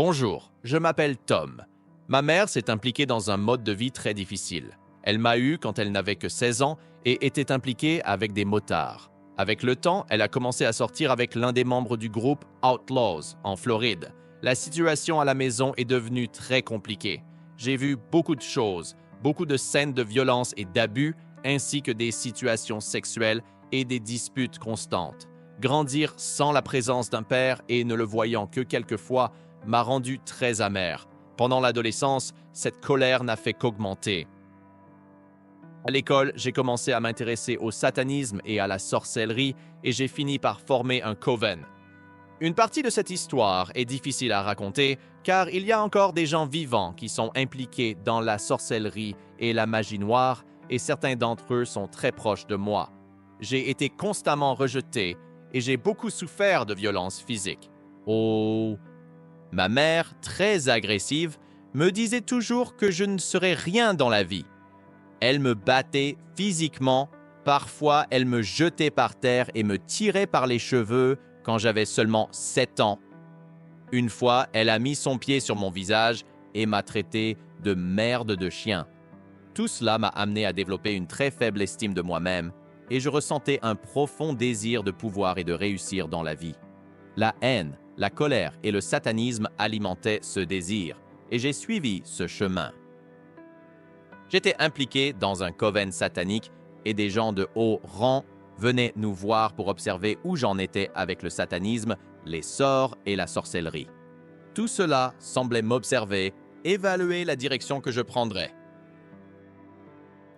Bonjour, je m'appelle Tom. Ma mère s'est impliquée dans un mode de vie très difficile. Elle m'a eu quand elle n'avait que 16 ans et était impliquée avec des motards. Avec le temps, elle a commencé à sortir avec l'un des membres du groupe Outlaws en Floride. La situation à la maison est devenue très compliquée. J'ai vu beaucoup de choses, beaucoup de scènes de violence et d'abus, ainsi que des situations sexuelles et des disputes constantes. Grandir sans la présence d'un père et ne le voyant que quelquefois m'a rendu très amer. Pendant l'adolescence, cette colère n'a fait qu'augmenter. À l'école, j'ai commencé à m'intéresser au satanisme et à la sorcellerie et j'ai fini par former un coven. Une partie de cette histoire est difficile à raconter car il y a encore des gens vivants qui sont impliqués dans la sorcellerie et la magie noire et certains d'entre eux sont très proches de moi. J'ai été constamment rejeté et j'ai beaucoup souffert de violences physiques. Oh! Ma mère, très agressive, me disait toujours que je ne serais rien dans la vie. Elle me battait physiquement, parfois elle me jetait par terre et me tirait par les cheveux quand j'avais seulement 7 ans. Une fois, elle a mis son pied sur mon visage et m'a traité de merde de chien. Tout cela m'a amené à développer une très faible estime de moi-même et je ressentais un profond désir de pouvoir et de réussir dans la vie. La haine, la colère et le satanisme alimentaient ce désir et j'ai suivi ce chemin. J'étais impliqué dans un coven satanique et des gens de haut rang venaient nous voir pour observer où j'en étais avec le satanisme, les sorts et la sorcellerie. Tout cela semblait m'observer, évaluer la direction que je prendrais.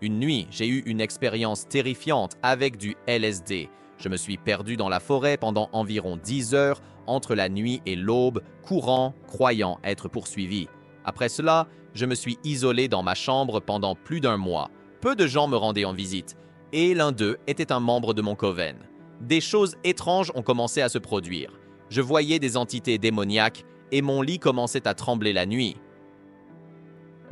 Une nuit, j'ai eu une expérience terrifiante avec du LSD. Je me suis perdu dans la forêt pendant environ 10 heures entre la nuit et l'aube, courant, croyant être poursuivi. Après cela, je me suis isolé dans ma chambre pendant plus d'un mois. Peu de gens me rendaient en visite, et l'un d'eux était un membre de mon coven. Des choses étranges ont commencé à se produire. Je voyais des entités démoniaques, et mon lit commençait à trembler la nuit.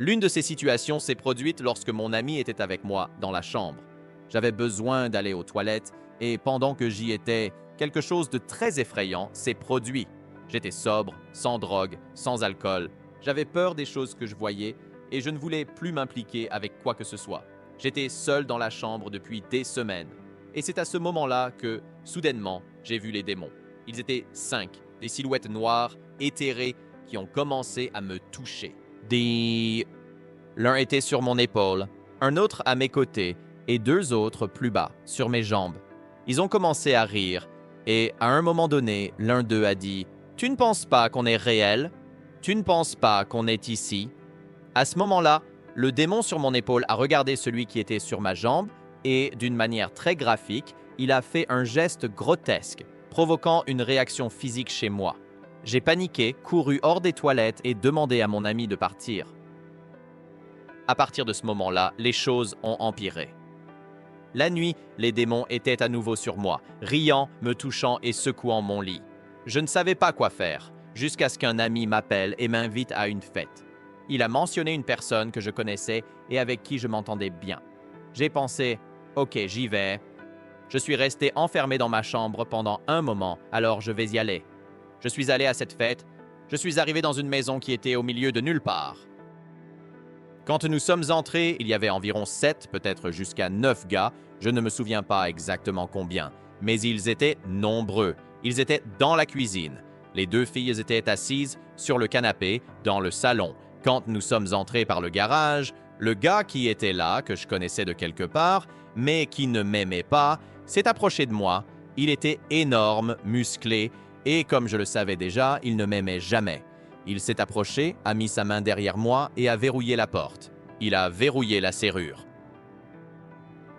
L'une de ces situations s'est produite lorsque mon ami était avec moi dans la chambre. J'avais besoin d'aller aux toilettes, et pendant que j'y étais, quelque chose de très effrayant s'est produit. J'étais sobre, sans drogue, sans alcool. J'avais peur des choses que je voyais et je ne voulais plus m'impliquer avec quoi que ce soit. J'étais seul dans la chambre depuis des semaines. Et c'est à ce moment-là que, soudainement, j'ai vu les démons. Ils étaient 5, des silhouettes noires, éthérées, qui ont commencé à me toucher. L'un était sur mon épaule, un autre à mes côtés et 2 autres plus bas, sur mes jambes. Ils ont commencé à rire et, à un moment donné, l'un d'eux a dit « Tu ne penses pas qu'on est réel ? Tu ne penses pas qu'on est ici ?» À ce moment-là, le démon sur mon épaule a regardé celui qui était sur ma jambe et, d'une manière très graphique, il a fait un geste grotesque, provoquant une réaction physique chez moi. J'ai paniqué, couru hors des toilettes et demandé à mon ami de partir. À partir de ce moment-là, les choses ont empiré. La nuit, les démons étaient à nouveau sur moi, riant, me touchant et secouant mon lit. Je ne savais pas quoi faire, jusqu'à ce qu'un ami m'appelle et m'invite à une fête. Il a mentionné une personne que je connaissais et avec qui je m'entendais bien. J'ai pensé « Ok, j'y vais ». Je suis resté enfermé dans ma chambre pendant un moment, alors je vais y aller. Je suis allé à cette fête. Je suis arrivé dans une maison qui était au milieu de nulle part. Quand nous sommes entrés, il y avait environ 7, peut-être jusqu'à 9 gars, je ne me souviens pas exactement combien, mais ils étaient nombreux. Ils étaient dans la cuisine. Les 2 filles étaient assises sur le canapé dans le salon. Quand nous sommes entrés par le garage, le gars qui était là, que je connaissais de quelque part, mais qui ne m'aimait pas, s'est approché de moi. Il était énorme, musclé, et comme je le savais déjà, il ne m'aimait jamais. Il s'est approché, a mis sa main derrière moi et a verrouillé la porte. Il a verrouillé la serrure.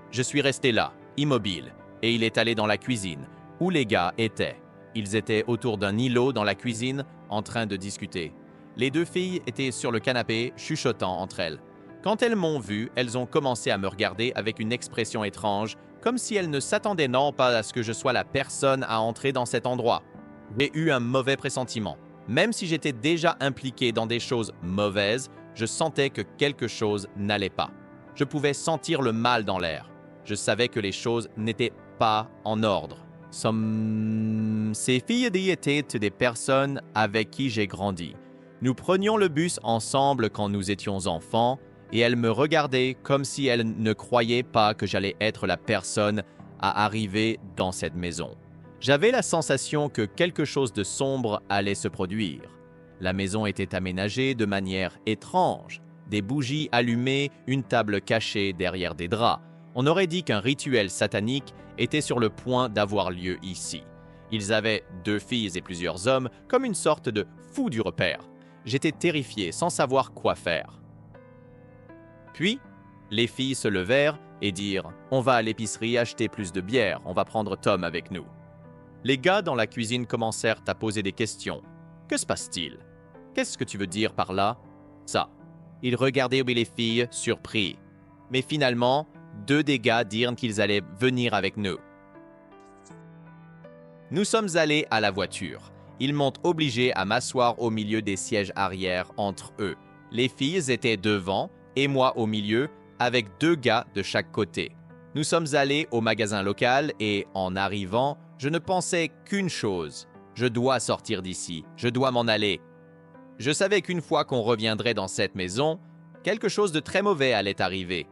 Je suis resté là, immobile, et il est allé dans la cuisine, où les gars étaient. Ils étaient autour d'un îlot dans la cuisine, en train de discuter. Les 2 filles étaient sur le canapé, chuchotant entre elles. Quand elles m'ont vu, elles ont commencé à me regarder avec une expression étrange, comme si elles ne s'attendaient non pas à ce que je sois la personne à entrer dans cet endroit. J'ai eu un mauvais pressentiment. Même si j'étais déjà impliqué dans des choses mauvaises, je sentais que quelque chose n'allait pas. Je pouvais sentir le mal dans l'air. Je savais que les choses n'étaient pas en ordre. Ces filles étaient des personnes avec qui j'ai grandi. Nous prenions le bus ensemble quand nous étions enfants et elle me regardait comme si elle ne croyait pas que j'allais être la personne à arriver dans cette maison. J'avais la sensation que quelque chose de sombre allait se produire. La maison était aménagée de manière étrange. Des bougies allumées, une table cachée derrière des draps. On aurait dit qu'un rituel satanique était sur le point d'avoir lieu ici. Ils avaient 2 filles et plusieurs hommes, comme une sorte de fou du repère. J'étais terrifié, sans savoir quoi faire. Puis, les filles se levèrent et dirent « On va à l'épicerie acheter plus de bière, on va prendre Tom avec nous. » Les gars dans la cuisine commencèrent à poser des questions. « Que se passe-t-il? Qu'est-ce que tu veux dire par là? » Ça. Ils regardaient les filles, surpris. Mais finalement, 2 des gars dirent qu'ils allaient venir avec nous. Nous sommes allés à la voiture. Ils m'ont obligé à m'asseoir au milieu des sièges arrière entre eux. Les filles étaient devant et moi au milieu, avec 2 gars de chaque côté. Nous sommes allés au magasin local et, en arrivant, je ne pensais qu'une chose. Je dois sortir d'ici, je dois m'en aller. Je savais qu'une fois qu'on reviendrait dans cette maison, quelque chose de très mauvais allait arriver.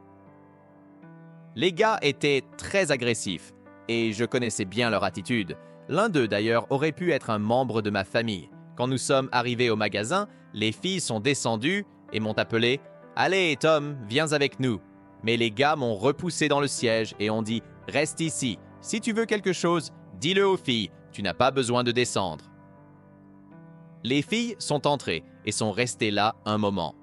Les gars étaient très agressifs et je connaissais bien leur attitude. L'un d'eux, d'ailleurs, aurait pu être un membre de ma famille. Quand nous sommes arrivés au magasin, les filles sont descendues et m'ont appelé « Allez, Tom, viens avec nous ». Mais les gars m'ont repoussé dans le siège et ont dit « Reste ici. Si tu veux quelque chose, dis-le aux filles. Tu n'as pas besoin de descendre. » Les filles sont entrées et sont restées là un moment.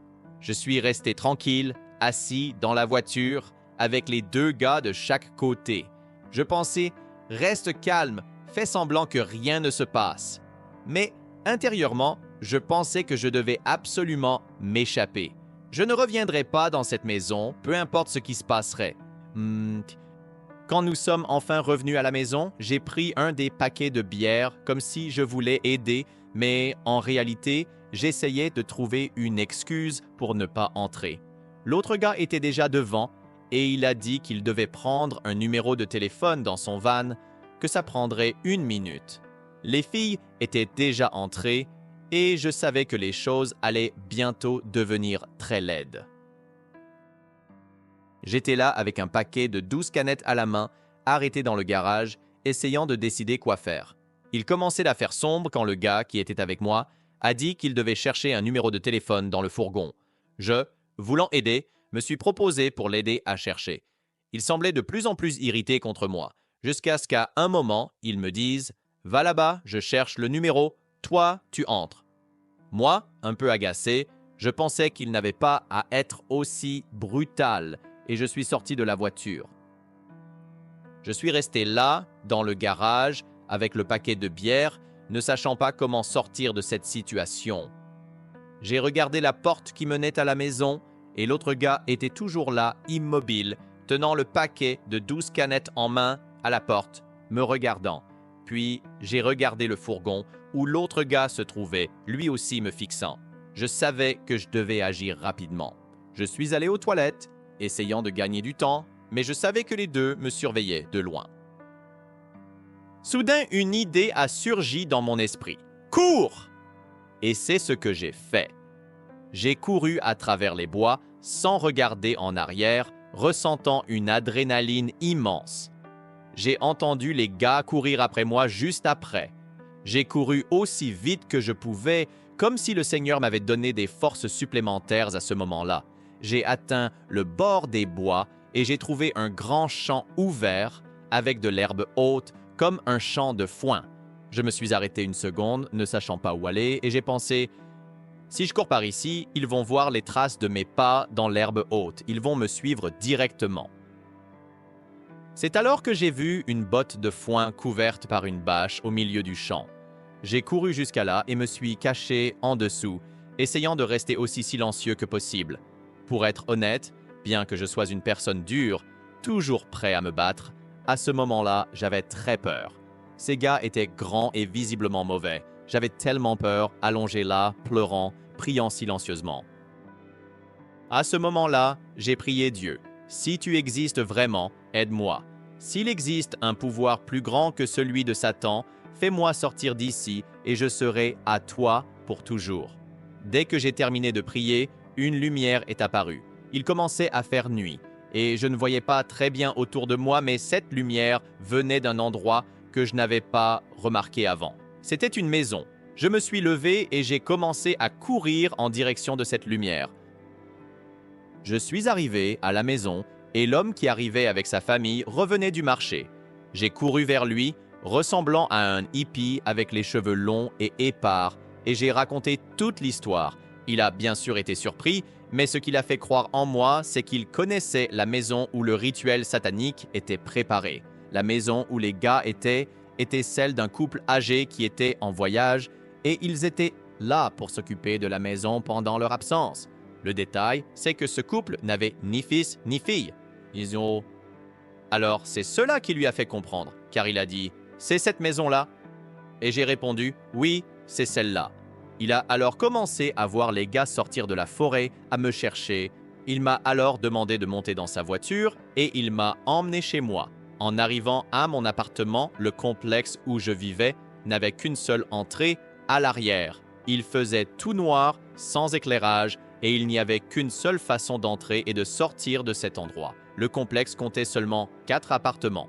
Je suis resté tranquille, assis dans la voiture, avec les 2 gars de chaque côté. Je pensais « Reste calme, fais semblant que rien ne se passe. » Mais intérieurement, je pensais que je devais absolument m'échapper. Je ne reviendrai pas dans cette maison, peu importe ce qui se passerait. Quand nous sommes enfin revenus à la maison, j'ai pris un des paquets de bière comme si je voulais aider, mais en réalité, j'essayais de trouver une excuse pour ne pas entrer. L'autre gars était déjà devant et il a dit qu'il devait prendre un numéro de téléphone dans son van, que ça prendrait 1 minute. Les filles étaient déjà entrées et je savais que les choses allaient bientôt devenir très laides. J'étais là avec un paquet de 12 canettes à la main, arrêté dans le garage, essayant de décider quoi faire. Il commençait à faire sombre quand le gars qui était avec moi a dit qu'il devait chercher un numéro de téléphone dans le fourgon. Je, voulant aider, me suis proposé pour l'aider à chercher. Il semblait de plus en plus irrité contre moi, jusqu'à ce qu'à un moment, il me dise « Va là-bas, je cherche le numéro, toi, tu entres. » Moi, un peu agacé, je pensais qu'il n'avait pas à être aussi brutal et je suis sorti de la voiture. Je suis resté là, dans le garage, avec le paquet de bière, ne sachant pas comment sortir de cette situation. J'ai regardé la porte qui menait à la maison et l'autre gars était toujours là, immobile, tenant le paquet de 12 canettes en main à la porte, me regardant. Puis j'ai regardé le fourgon où l'autre gars se trouvait, lui aussi me fixant. Je savais que je devais agir rapidement. Je suis allé aux toilettes, essayant de gagner du temps, mais je savais que les 2 me surveillaient de loin. Soudain, une idée a surgi dans mon esprit. « Cours !» Et c'est ce que j'ai fait. J'ai couru à travers les bois, sans regarder en arrière, ressentant une adrénaline immense. J'ai entendu les gars courir après moi juste après. J'ai couru aussi vite que je pouvais, comme si le Seigneur m'avait donné des forces supplémentaires à ce moment-là. J'ai atteint le bord des bois et j'ai trouvé un grand champ ouvert avec de l'herbe haute, comme un champ de foin. Je me suis arrêté une seconde, ne sachant pas où aller, et j'ai pensé « Si je cours par ici, ils vont voir les traces de mes pas dans l'herbe haute. Ils vont me suivre directement. » C'est alors que j'ai vu une botte de foin couverte par une bâche au milieu du champ. J'ai couru jusqu'à là et me suis caché en dessous, essayant de rester aussi silencieux que possible. Pour être honnête, bien que je sois une personne dure, toujours prêt à me battre, à ce moment-là, j'avais très peur. Ces gars étaient grands et visiblement mauvais. J'avais tellement peur, allongé là, pleurant, priant silencieusement. À ce moment-là, j'ai prié Dieu. « Si tu existes vraiment, aide-moi. S'il existe un pouvoir plus grand que celui de Satan, fais-moi sortir d'ici et je serai à toi pour toujours. » Dès que j'ai terminé de prier, une lumière est apparue. Il commençait à faire nuit, et je ne voyais pas très bien autour de moi, mais cette lumière venait d'un endroit que je n'avais pas remarqué avant. C'était une maison. Je me suis levé et j'ai commencé à courir en direction de cette lumière. Je suis arrivé à la maison et l'homme qui arrivait avec sa famille revenait du marché. J'ai couru vers lui, ressemblant à un hippie avec les cheveux longs et épars, et j'ai raconté toute l'histoire. Il a bien sûr été surpris, mais ce qu'il a fait croire en moi, c'est qu'il connaissait la maison où le rituel satanique était préparé. La maison où les gars était celle d'un couple âgé qui était en voyage, et ils étaient là pour s'occuper de la maison pendant leur absence. Le détail, c'est que ce couple n'avait ni fils ni fille. Alors, c'est cela qui lui a fait comprendre, car il a dit « C'est cette maison-là » Et j'ai répondu « Oui, c'est celle-là ». Il a alors commencé à voir les gars sortir de la forêt, à me chercher. Il m'a alors demandé de monter dans sa voiture et il m'a emmené chez moi. En arrivant à mon appartement, le complexe où je vivais n'avait qu'une seule entrée, à l'arrière. Il faisait tout noir, sans éclairage, et il n'y avait qu'une seule façon d'entrer et de sortir de cet endroit. Le complexe comptait seulement 4 appartements.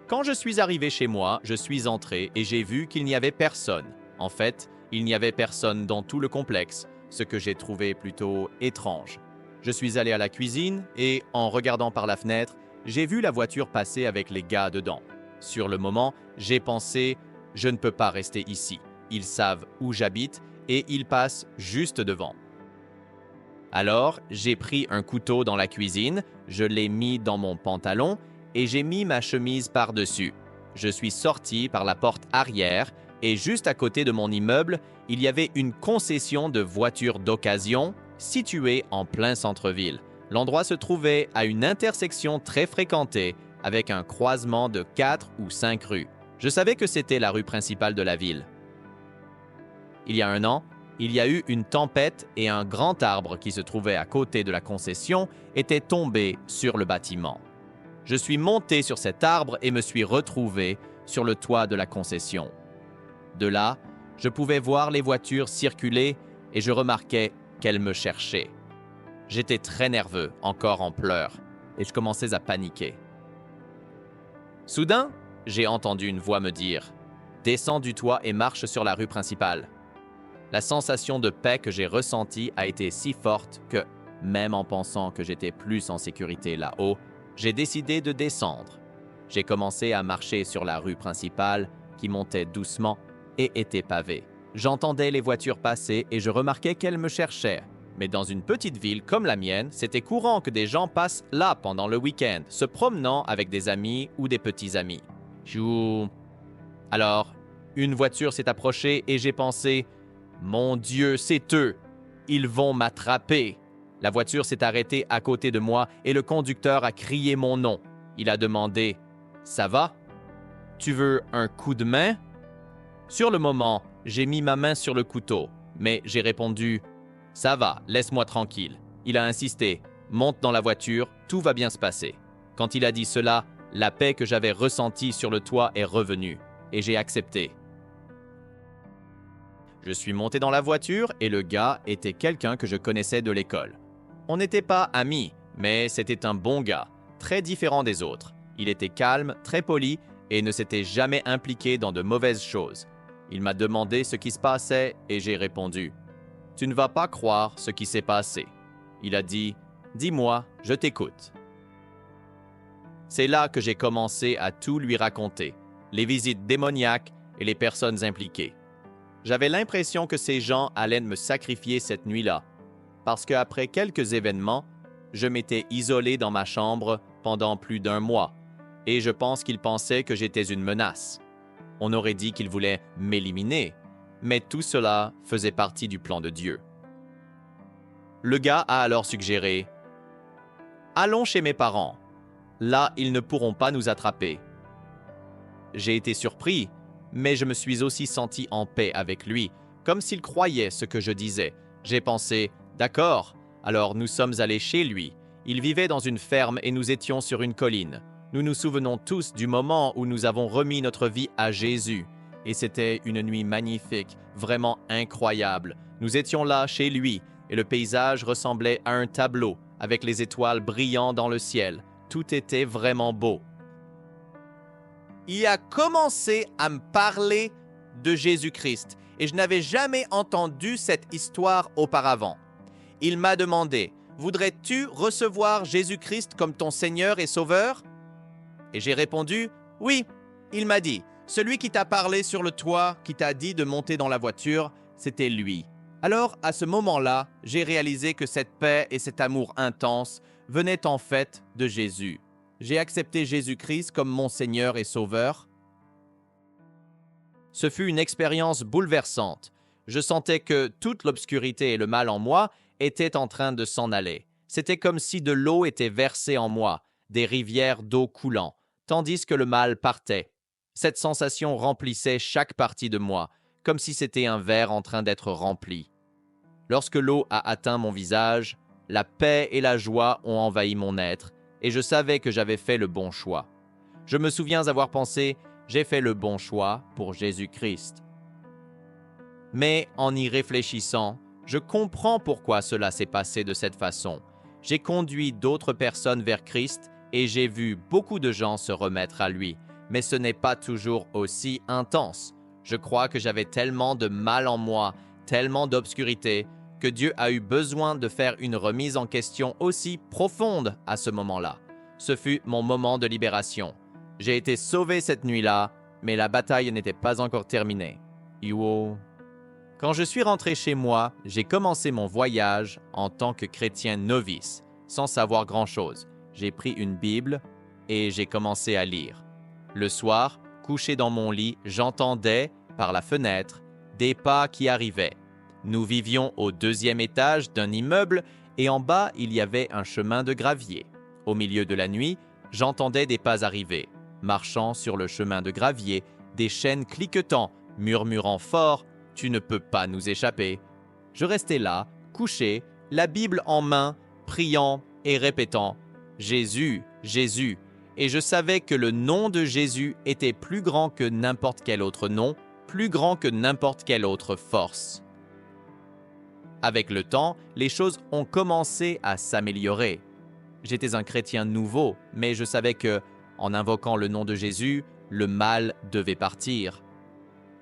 Quand je suis arrivé chez moi, je suis entré et j'ai vu qu'il n'y avait personne. En fait, il n'y avait personne dans tout le complexe, ce que j'ai trouvé plutôt étrange. Je suis allé à la cuisine et, en regardant par la fenêtre, j'ai vu la voiture passer avec les gars dedans. Sur le moment, j'ai pensé « Je ne peux pas rester ici. Ils savent où j'habite et ils passent juste devant. » Alors, j'ai pris un couteau dans la cuisine, je l'ai mis dans mon pantalon et j'ai mis ma chemise par-dessus. Je suis sorti par la porte arrière et juste à côté de mon immeuble, il y avait une concession de voitures d'occasion située en plein centre-ville. L'endroit se trouvait à une intersection très fréquentée avec un croisement de 4 ou 5 rues. Je savais que c'était la rue principale de la ville. Il y a un an, il y a eu une tempête et un grand arbre qui se trouvait à côté de la concession était tombé sur le bâtiment. Je suis monté sur cet arbre et me suis retrouvé sur le toit de la concession. De là, je pouvais voir les voitures circuler et je remarquais qu'elles me cherchaient. J'étais très nerveux, encore en pleurs, et je commençais à paniquer. Soudain, j'ai entendu une voix me dire « Descends du toit et marche sur la rue principale ». La sensation de paix que j'ai ressentie a été si forte que, même en pensant que j'étais plus en sécurité là-haut, j'ai décidé de descendre. J'ai commencé à marcher sur la rue principale, qui montait doucement et était pavée. J'entendais les voitures passer et je remarquais qu'elles me cherchaient. Mais dans une petite ville comme la mienne, c'était courant que des gens passent là pendant le week-end, se promenant avec des amis ou des petits amis. Alors, une voiture s'est approchée et j'ai pensé « Mon Dieu, c'est eux! Ils vont m'attraper! » La voiture s'est arrêtée à côté de moi et le conducteur a crié mon nom. Il a demandé « Ça va? Tu veux un coup de main? » Sur le moment, j'ai mis ma main sur le couteau, mais j'ai répondu « Ça va, laisse-moi tranquille. » Il a insisté « Monte dans la voiture, tout va bien se passer. » Quand il a dit cela, la paix que j'avais ressentie sur le toit est revenue, et j'ai accepté. Je suis monté dans la voiture et le gars était quelqu'un que je connaissais de l'école. On n'était pas amis, mais c'était un bon gars, très différent des autres. Il était calme, très poli et ne s'était jamais impliqué dans de mauvaises choses. Il m'a demandé ce qui se passait et j'ai répondu « Tu ne vas pas croire ce qui s'est passé. » Il a dit « Dis-moi, je t'écoute. » C'est là que j'ai commencé à tout lui raconter, les visites démoniaques et les personnes impliquées. J'avais l'impression que ces gens allaient me sacrifier cette nuit-là, parce qu'après quelques événements, je m'étais isolé dans ma chambre pendant plus d'1 mois, et je pense qu'ils pensaient que j'étais une menace. On aurait dit qu'ils voulaient m'éliminer, mais tout cela faisait partie du plan de Dieu. Le gars a alors suggéré « Allons chez mes parents. Là, ils ne pourront pas nous attraper. » J'ai été surpris, mais je me suis aussi senti en paix avec lui, comme s'il croyait ce que je disais. J'ai pensé « D'accord, alors nous sommes allés chez lui. Il vivait dans une ferme et nous étions sur une colline. Nous nous souvenons tous du moment où nous avons remis notre vie à Jésus. Et c'était une nuit magnifique, vraiment incroyable. Nous étions là chez lui et le paysage ressemblait à un tableau avec les étoiles brillant dans le ciel. Tout était vraiment beau. Il a commencé à me parler de Jésus-Christ et je n'avais jamais entendu cette histoire auparavant. Il m'a demandé « Voudrais-tu recevoir Jésus-Christ comme ton Seigneur et Sauveur ?» Et j'ai répondu « Oui. » Il m'a dit « Celui qui t'a parlé sur le toit, qui t'a dit de monter dans la voiture, c'était lui. » Alors, à ce moment-là, j'ai réalisé que cette paix et cet amour intense venaient en fait de Jésus. J'ai accepté Jésus-Christ comme mon Seigneur et Sauveur. Ce fut une expérience bouleversante. Je sentais que toute l'obscurité et le mal en moi étaient en train de s'en aller. C'était comme si de l'eau était versée en moi, des rivières d'eau coulant, tandis que le mal partait. Cette sensation remplissait chaque partie de moi, comme si c'était un verre en train d'être rempli. Lorsque l'eau a atteint mon visage, la paix et la joie ont envahi mon être, et je savais que j'avais fait le bon choix. Je me souviens avoir pensé « j'ai fait le bon choix pour Jésus-Christ ». Mais en y réfléchissant, je comprends pourquoi cela s'est passé de cette façon. J'ai conduit d'autres personnes vers Christ et j'ai vu beaucoup de gens se remettre à lui, mais ce n'est pas toujours aussi intense. Je crois que j'avais tellement de mal en moi, tellement d'obscurité, que Dieu a eu besoin de faire une remise en question aussi profonde à ce moment-là. Ce fut mon moment de libération. J'ai été sauvé cette nuit-là, mais la bataille n'était pas encore terminée. Yo. Quand je suis rentré chez moi, j'ai commencé mon voyage en tant que chrétien novice, sans savoir grand-chose. J'ai pris une Bible et j'ai commencé à lire. Le soir, couché dans mon lit, j'entendais, par la fenêtre, des pas qui arrivaient. Nous vivions au 2e étage d'un immeuble et en bas, il y avait un chemin de gravier. Au milieu de la nuit, j'entendais des pas arriver, marchant sur le chemin de gravier, des chaînes cliquetant, murmurant fort « Tu ne peux pas nous échapper ». Je restais là, couché, la Bible en main, priant et répétant « Jésus, Jésus ». Et je savais que le nom de Jésus était plus grand que n'importe quel autre nom, plus grand que n'importe quelle autre force. Avec le temps, les choses ont commencé à s'améliorer. J'étais un chrétien nouveau, mais je savais que, en invoquant le nom de Jésus, le mal devait partir.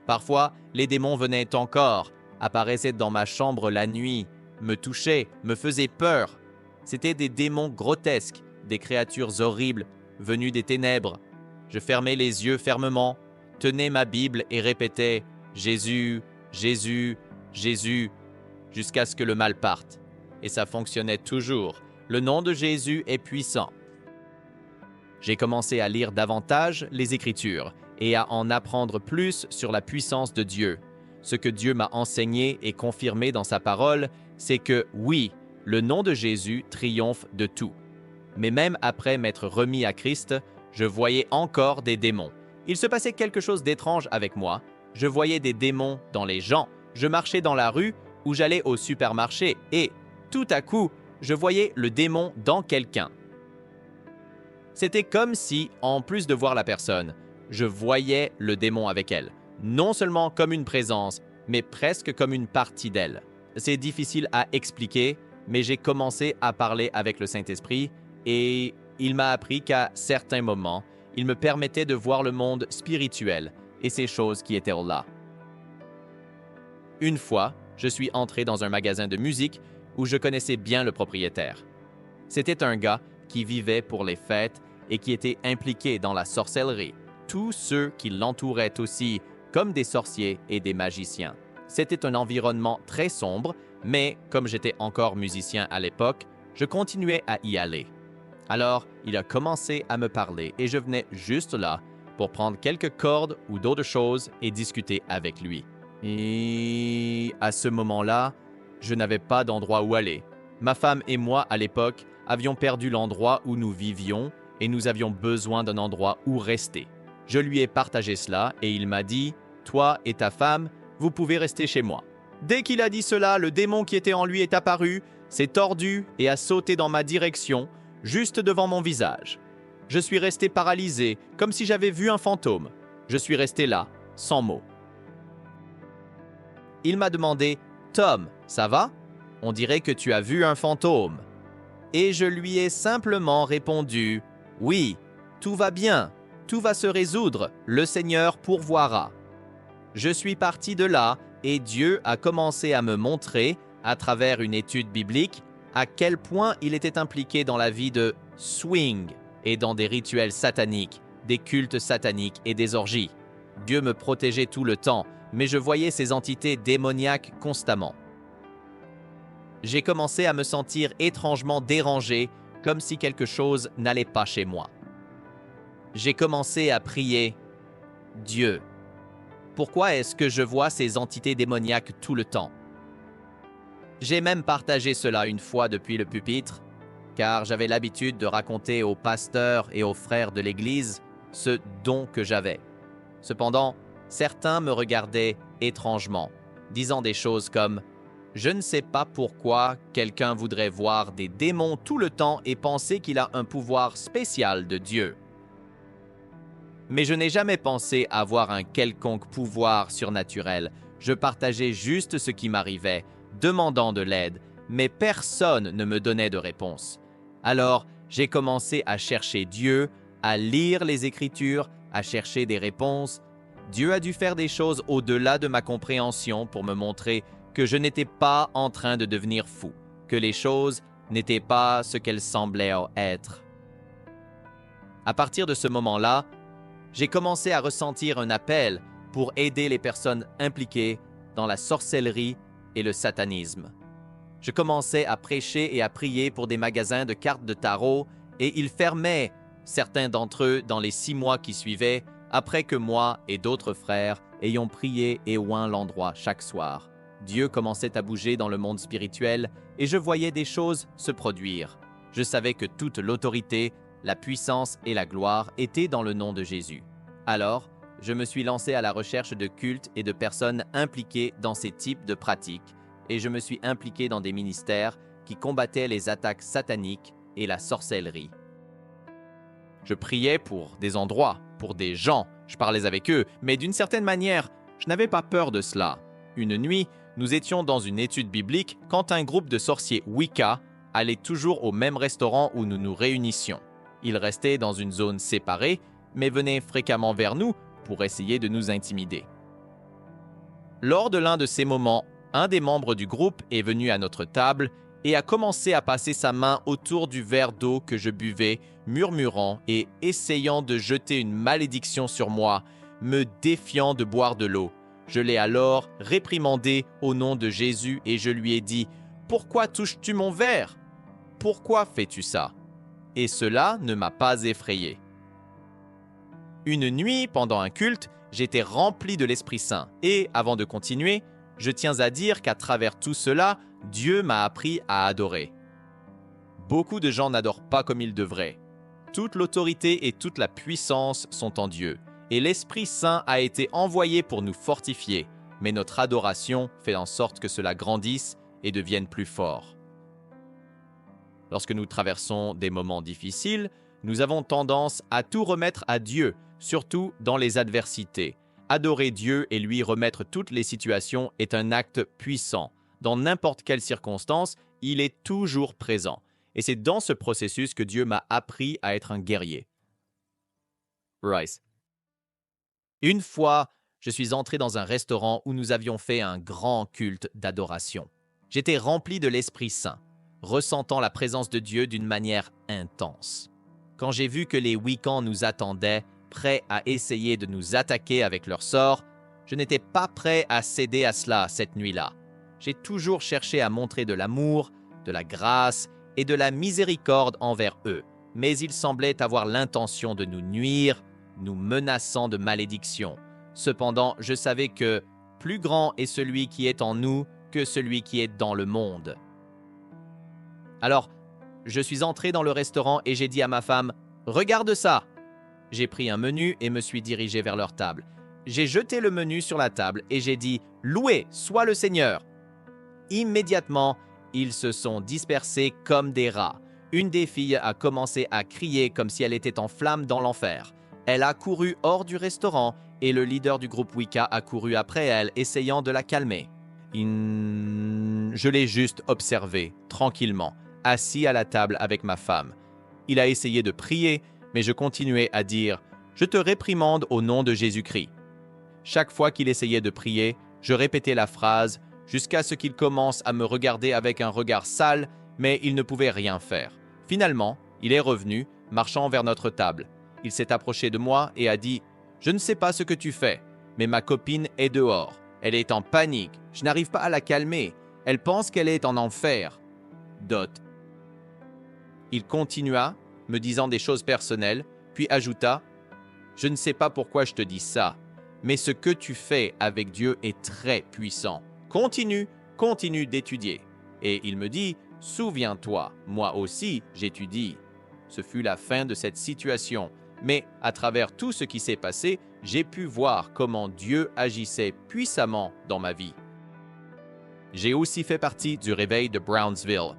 Parfois, les démons venaient encore, apparaissaient dans ma chambre la nuit, me touchaient, me faisaient peur. C'étaient des démons grotesques, des créatures horribles, venues des ténèbres. Je fermais les yeux fermement, tenais ma Bible et répétais « Jésus, Jésus, Jésus » jusqu'à ce que le mal parte. Et ça fonctionnait toujours. Le nom de Jésus est puissant. J'ai commencé à lire davantage les Écritures et à en apprendre plus sur la puissance de Dieu. Ce que Dieu m'a enseigné et confirmé dans sa parole, c'est que oui, le nom de Jésus triomphe de tout. Mais même après m'être remis à Christ, je voyais encore des démons. Il se passait quelque chose d'étrange avec moi. Je voyais des démons dans les gens. Je marchais dans la rue où j'allais au supermarché et, tout à coup, je voyais le démon dans quelqu'un. C'était comme si, en plus de voir la personne, je voyais le démon avec elle, non seulement comme une présence, mais presque comme une partie d'elle. C'est difficile à expliquer, mais j'ai commencé à parler avec le Saint-Esprit et il m'a appris qu'à certains moments, il me permettait de voir le monde spirituel et ces choses qui étaient là. Une fois, je suis entré dans un magasin de musique où je connaissais bien le propriétaire. C'était un gars qui vivait pour les fêtes et qui était impliqué dans la sorcellerie. Tous ceux qui l'entouraient aussi, comme des sorciers et des magiciens. C'était un environnement très sombre, mais comme j'étais encore musicien à l'époque, je continuais à y aller. Alors, il a commencé à me parler et je venais juste là pour prendre quelques cordes ou d'autres choses et discuter avec lui. Et à ce moment-là, je n'avais pas d'endroit où aller. Ma femme et moi, à l'époque, avions perdu l'endroit où nous vivions et nous avions besoin d'un endroit où rester. Je lui ai partagé cela et il m'a dit « Toi et ta femme, vous pouvez rester chez moi. » Dès qu'il a dit cela, le démon qui était en lui est apparu, s'est tordu et a sauté dans ma direction, juste devant mon visage. Je suis resté paralysé, comme si j'avais vu un fantôme. Je suis resté là, sans mots. Il m'a demandé Tom, ça va? On dirait que tu as vu un fantôme. » Et je lui ai simplement répondu « Oui, tout va bien, tout va se résoudre, le Seigneur pourvoira. » Je suis parti de là et Dieu a commencé à me montrer, à travers une étude biblique, à quel point il était impliqué dans la vie de swing et dans des rituels sataniques, des cultes sataniques et des orgies. Dieu me protégeait tout le temps, mais je voyais ces entités démoniaques constamment. J'ai commencé à me sentir étrangement dérangé, comme si quelque chose n'allait pas chez moi. J'ai commencé à prier « Dieu, pourquoi est-ce que je vois ces entités démoniaques tout le temps ?» J'ai même partagé cela une fois depuis le pupitre, car j'avais l'habitude de raconter aux pasteurs et aux frères de l'Église ce don que j'avais. Cependant, certains me regardaient étrangement, disant des choses comme « Je ne sais pas pourquoi quelqu'un voudrait voir des démons tout le temps et penser qu'il a un pouvoir spécial de Dieu. » Mais je n'ai jamais pensé avoir un quelconque pouvoir surnaturel. Je partageais juste ce qui m'arrivait, demandant de l'aide, mais personne ne me donnait de réponse. Alors, j'ai commencé à chercher Dieu, à lire les Écritures, à chercher des réponses. Dieu a dû faire des choses au-delà de ma compréhension pour me montrer que je n'étais pas en train de devenir fou, que les choses n'étaient pas ce qu'elles semblaient être. À partir de ce moment-là, j'ai commencé à ressentir un appel pour aider les personnes impliquées dans la sorcellerie et le satanisme. Je commençais à prêcher et à prier pour des magasins de cartes de tarot et ils fermaient, certains d'entre eux, dans les 6 mois qui suivaient, après que moi et d'autres frères ayons prié et oint l'endroit chaque soir. Dieu commençait à bouger dans le monde spirituel et je voyais des choses se produire. Je savais que toute l'autorité, la puissance et la gloire étaient dans le nom de Jésus. Alors, je me suis lancé à la recherche de cultes et de personnes impliquées dans ces types de pratiques et je me suis impliqué dans des ministères qui combattaient les attaques sataniques et la sorcellerie. Je priais pour des endroits, pour des gens, je parlais avec eux, mais d'une certaine manière, je n'avais pas peur de cela. Une nuit, nous étions dans une étude biblique quand un groupe de sorciers Wicca allait toujours au même restaurant où nous nous réunissions. Ils restaient dans une zone séparée, mais venaient fréquemment vers nous pour essayer de nous intimider. Lors de l'un de ces moments, un des membres du groupe est venu à notre table et a commencé à passer sa main autour du verre d'eau que je buvais, murmurant et essayant de jeter une malédiction sur moi, me défiant de boire de l'eau. Je l'ai alors réprimandé au nom de Jésus et je lui ai dit « Pourquoi touches-tu mon verre? Pourquoi fais-tu ça ?» Et cela ne m'a pas effrayé. Une nuit, pendant un culte, j'étais rempli de l'Esprit Saint. Et, avant de continuer, je tiens à dire qu'à travers tout cela, Dieu m'a appris à adorer. Beaucoup de gens n'adorent pas comme ils devraient. Toute l'autorité et toute la puissance sont en Dieu. Et l'Esprit Saint a été envoyé pour nous fortifier. Mais notre adoration fait en sorte que cela grandisse et devienne plus fort. Lorsque nous traversons des moments difficiles, nous avons tendance à tout remettre à Dieu, surtout dans les adversités. Adorer Dieu et lui remettre toutes les situations est un acte puissant. Dans n'importe quelle circonstance, il est toujours présent. Et c'est dans ce processus que Dieu m'a appris à être un guerrier. Rice. Une fois, je suis entré dans un restaurant où nous avions fait un grand culte d'adoration. J'étais rempli de l'Esprit Saint, ressentant la présence de Dieu d'une manière intense. Quand j'ai vu que les Wiccans nous attendaient, prêts à essayer de nous attaquer avec leur sort, je n'étais pas prêt à céder à cela cette nuit-là. J'ai toujours cherché à montrer de l'amour, de la grâce et de la miséricorde envers eux, mais ils semblaient avoir l'intention de nous nuire, nous menaçant de malédiction. Cependant, je savais que plus grand est celui qui est en nous que celui qui est dans le monde. Alors, je suis entré dans le restaurant et j'ai dit à ma femme « Regarde ça !» J'ai pris un menu et me suis dirigé vers leur table. J'ai jeté le menu sur la table et j'ai dit « Loué soit le Seigneur !» Immédiatement, ils se sont dispersés comme des rats. Une des filles a commencé à crier comme si elle était en flammes dans l'enfer. Elle a couru hors du restaurant et le leader du groupe Wicca a couru après elle, essayant de la calmer. Je l'ai juste observé, tranquillement, assis à la table avec ma femme. Il a essayé de prier, mais je continuais à dire « Je te réprimande au nom de Jésus-Christ ». Chaque fois qu'il essayait de prier, je répétais la phrase jusqu'à ce qu'il commence à me regarder avec un regard sale, mais il ne pouvait rien faire. Finalement, il est revenu, marchant vers notre table. Il s'est approché de moi et a dit « Je ne sais pas ce que tu fais, mais ma copine est dehors. Elle est en panique. Je n'arrive pas à la calmer. Elle pense qu'elle est en enfer. » Dot. Il continua, me disant des choses personnelles, puis ajouta « Je ne sais pas pourquoi je te dis ça, mais ce que tu fais avec Dieu est très puissant. Continue d'étudier. » Et il me dit « Souviens-toi, moi aussi j'étudie. » Ce fut la fin de cette situation, mais à travers tout ce qui s'est passé, j'ai pu voir comment Dieu agissait puissamment dans ma vie. J'ai aussi fait partie du réveil de Brownsville.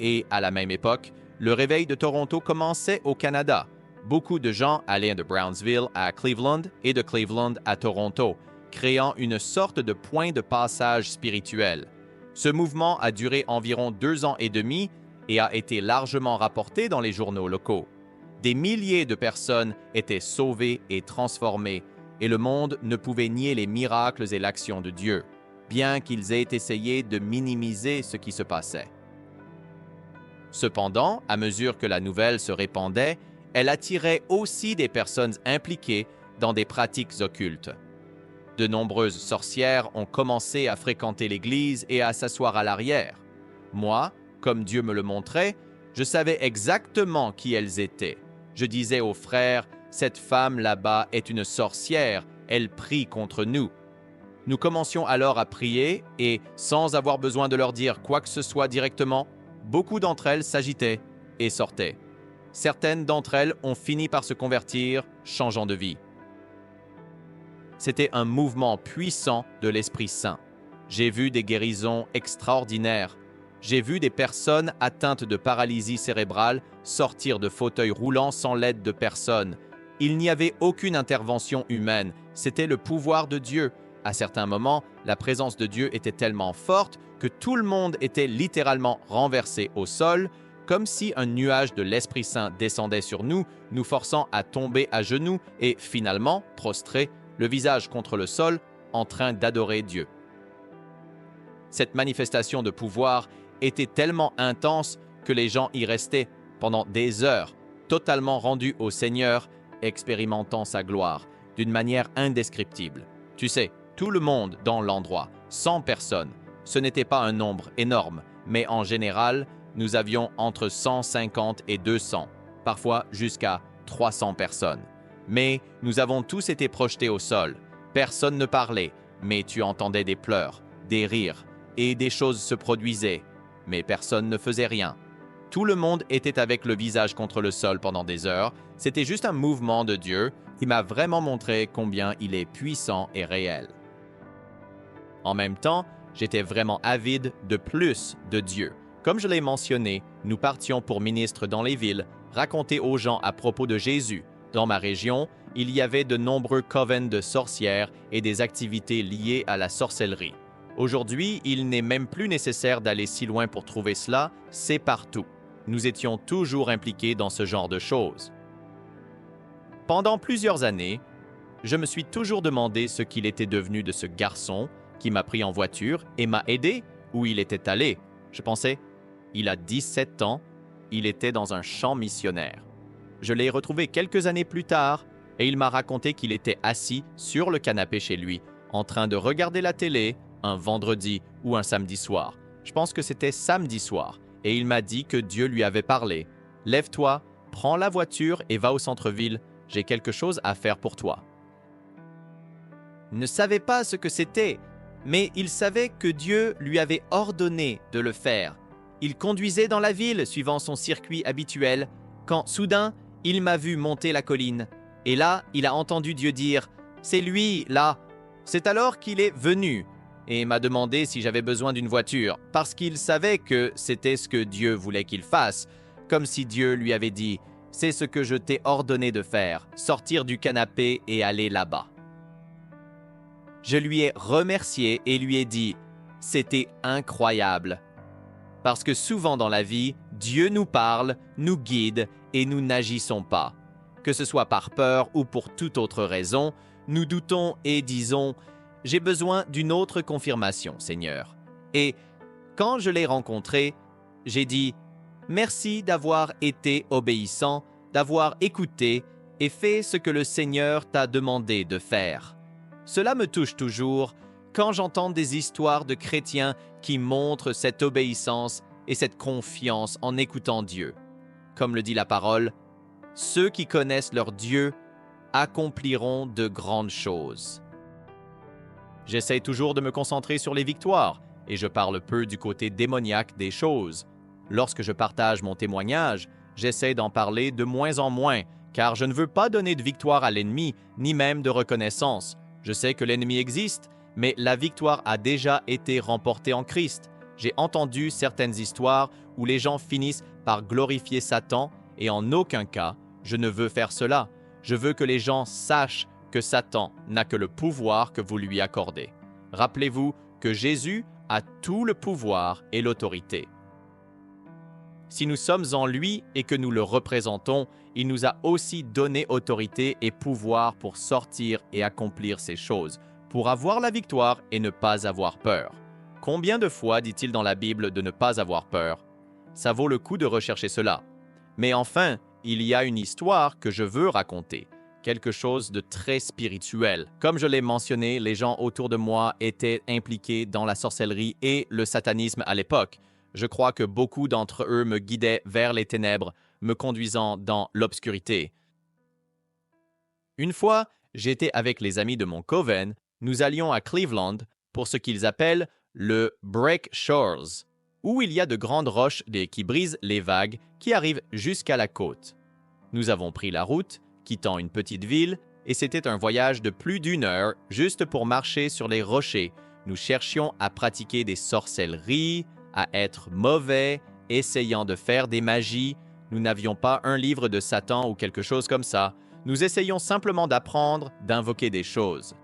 Et à la même époque, le réveil de Toronto commençait au Canada. Beaucoup de gens allaient de Brownsville à Cleveland et de Cleveland à Toronto, créant une sorte de point de passage spirituel. Ce mouvement a duré environ 2 ans et demi et a été largement rapporté dans les journaux locaux. Des milliers de personnes étaient sauvées et transformées, et le monde ne pouvait nier les miracles et l'action de Dieu, bien qu'ils aient essayé de minimiser ce qui se passait. Cependant, à mesure que la nouvelle se répandait, elle attirait aussi des personnes impliquées dans des pratiques occultes. De nombreuses sorcières ont commencé à fréquenter l'Église et à s'asseoir à l'arrière. Moi, comme Dieu me le montrait, je savais exactement qui elles étaient. Je disais aux frères, « Cette femme là-bas est une sorcière, elle prie contre nous. » Nous commencions alors à prier et, sans avoir besoin de leur dire quoi que ce soit directement, beaucoup d'entre elles s'agitaient et sortaient. Certaines d'entre elles ont fini par se convertir, changeant de vie. C'était un mouvement puissant de l'Esprit Saint. J'ai vu des guérisons extraordinaires. J'ai vu des personnes atteintes de paralysie cérébrale sortir de fauteuils roulants sans l'aide de personne. Il n'y avait aucune intervention humaine, c'était le pouvoir de Dieu. À certains moments, la présence de Dieu était tellement forte que tout le monde était littéralement renversé au sol, comme si un nuage de l'Esprit Saint descendait sur nous, nous forçant à tomber à genoux et finalement, prostrés, le visage contre le sol, en train d'adorer Dieu. Cette manifestation de pouvoir était tellement intense que les gens y restaient pendant des heures, totalement rendus au Seigneur, expérimentant sa gloire d'une manière indescriptible. Tu sais, tout le monde dans l'endroit, 100 personnes. Ce n'était pas un nombre énorme, mais en général, nous avions entre 150 et 200, parfois jusqu'à 300 personnes. Mais nous avons tous été projetés au sol. Personne ne parlait, mais tu entendais des pleurs, des rires, et des choses se produisaient, mais personne ne faisait rien. Tout le monde était avec le visage contre le sol pendant des heures. C'était juste un mouvement de Dieu qui m'a vraiment montré combien il est puissant et réel. En même temps, j'étais vraiment avide de plus de Dieu. Comme je l'ai mentionné, nous partions pour ministres dans les villes, raconter aux gens à propos de Jésus. Dans ma région, il y avait de nombreux covens de sorcières et des activités liées à la sorcellerie. Aujourd'hui, il n'est même plus nécessaire d'aller si loin pour trouver cela, c'est partout. Nous étions toujours impliqués dans ce genre de choses. Pendant plusieurs années, je me suis toujours demandé ce qu'il était devenu de ce garçon qui m'a pris en voiture et m'a aidé où il était allé. Je pensais, il a 17 ans, il était dans un champ missionnaire. Je l'ai retrouvé quelques années plus tard et il m'a raconté qu'il était assis sur le canapé chez lui, en train de regarder la télé un vendredi ou un samedi soir. Je pense que c'était samedi soir et il m'a dit que Dieu lui avait parlé. « Lève-toi, prends la voiture et va au centre-ville, j'ai quelque chose à faire pour toi. » Il ne savait pas ce que c'était, mais il savait que Dieu lui avait ordonné de le faire. Il conduisait dans la ville suivant son circuit habituel, quand soudain, il m'a vu monter la colline. Et là, il a entendu Dieu dire « C'est lui, là !» C'est alors qu'il est venu et m'a demandé si j'avais besoin d'une voiture, parce qu'il savait que c'était ce que Dieu voulait qu'il fasse, comme si Dieu lui avait dit « C'est ce que je t'ai ordonné de faire, sortir du canapé et aller là-bas. » Je lui ai remercié et lui ai dit « C'était incroyable. Parce que souvent dans la vie, Dieu nous parle, nous guide et nous n'agissons pas. Que ce soit par peur ou pour toute autre raison, nous doutons et disons « J'ai besoin d'une autre confirmation, Seigneur. » Et quand je l'ai rencontré, j'ai dit « Merci d'avoir été obéissant, d'avoir écouté et fait ce que le Seigneur t'a demandé de faire. » Cela me touche toujours quand j'entends des histoires de chrétiens qui montrent cette obéissance et cette confiance en écoutant Dieu. Comme le dit la parole, « Ceux qui connaissent leur Dieu accompliront de grandes choses. » J'essaie toujours de me concentrer sur les victoires et je parle peu du côté démoniaque des choses. Lorsque je partage mon témoignage, j'essaie d'en parler de moins en moins car je ne veux pas donner de victoire à l'ennemi ni même de reconnaissance. Je sais que l'ennemi existe, mais la victoire a déjà été remportée en Christ. J'ai entendu certaines histoires où les gens finissent par glorifier Satan et en aucun cas, je ne veux faire cela. Je veux que les gens sachent que Satan n'a que le pouvoir que vous lui accordez. Rappelez-vous que Jésus a tout le pouvoir et l'autorité. Si nous sommes en lui et que nous le représentons, il nous a aussi donné autorité et pouvoir pour sortir et accomplir ces choses, pour avoir la victoire et ne pas avoir peur. Combien de fois dit-il dans la Bible de ne pas avoir peur? Ça vaut le coup de rechercher cela. Mais enfin, il y a une histoire que je veux raconter, quelque chose de très spirituel. Comme je l'ai mentionné, les gens autour de moi étaient impliqués dans la sorcellerie et le satanisme à l'époque. Je crois que beaucoup d'entre eux me guidaient vers les ténèbres, me conduisant dans l'obscurité. Une fois, j'étais avec les amis de mon coven. Nous allions à Cleveland pour ce qu'ils appellent le Break Shores, où il y a de grandes roches qui brisent les vagues qui arrivent jusqu'à la côte. Nous avons pris la route, quittant une petite ville, et c'était un voyage de plus d'1 heure juste pour marcher sur les rochers. Nous cherchions à pratiquer des sorcelleries, à être mauvais, essayant de faire des magies. Nous n'avions pas un livre de Satan ou quelque chose comme ça. Nous essayions simplement d'apprendre, d'invoquer des choses.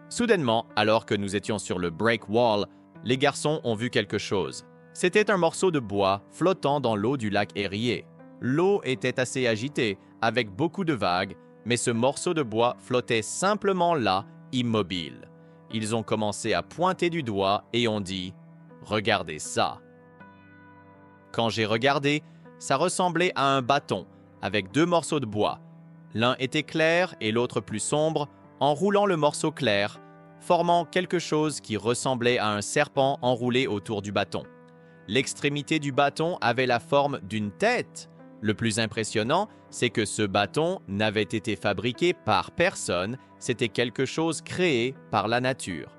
Soudainement, alors que nous étions sur le break wall, les garçons ont vu quelque chose. C'était un morceau de bois flottant dans l'eau du lac Erie. L'eau était assez agitée, avec beaucoup de vagues, mais ce morceau de bois flottait simplement là, immobile. Ils ont commencé à pointer du doigt et ont dit « Regardez ça !» Quand j'ai regardé, ça ressemblait à un bâton, avec 2 morceaux de bois. L'un était clair et l'autre plus sombre, enroulant le morceau clair, formant quelque chose qui ressemblait à un serpent enroulé autour du bâton. L'extrémité du bâton avait la forme d'une tête. Le plus impressionnant, c'est que ce bâton n'avait été fabriqué par personne, c'était quelque chose créé par la nature.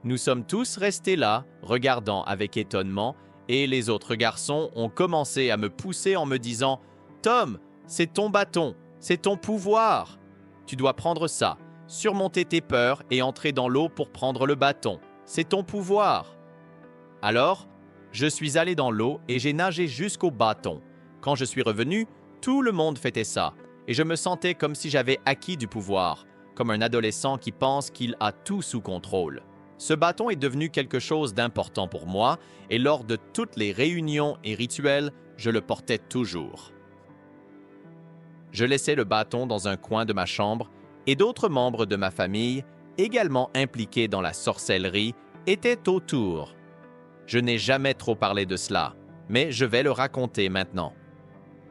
Nous sommes tous restés là, regardant avec étonnement, et les autres garçons ont commencé à me pousser en me disant « Tom, c'est ton bâton, c'est ton pouvoir. Tu dois prendre ça, surmonter tes peurs et entrer dans l'eau pour prendre le bâton. C'est ton pouvoir. » Alors, je suis allé dans l'eau et j'ai nagé jusqu'au bâton. Quand je suis revenu, tout le monde fêtait ça, et je me sentais comme si j'avais acquis du pouvoir, comme un adolescent qui pense qu'il a tout sous contrôle. Ce bâton est devenu quelque chose d'important pour moi, et lors de toutes les réunions et rituels, je le portais toujours. Je laissais le bâton dans un coin de ma chambre, et d'autres membres de ma famille, également impliqués dans la sorcellerie, étaient autour. Je n'ai jamais trop parlé de cela, mais je vais le raconter maintenant.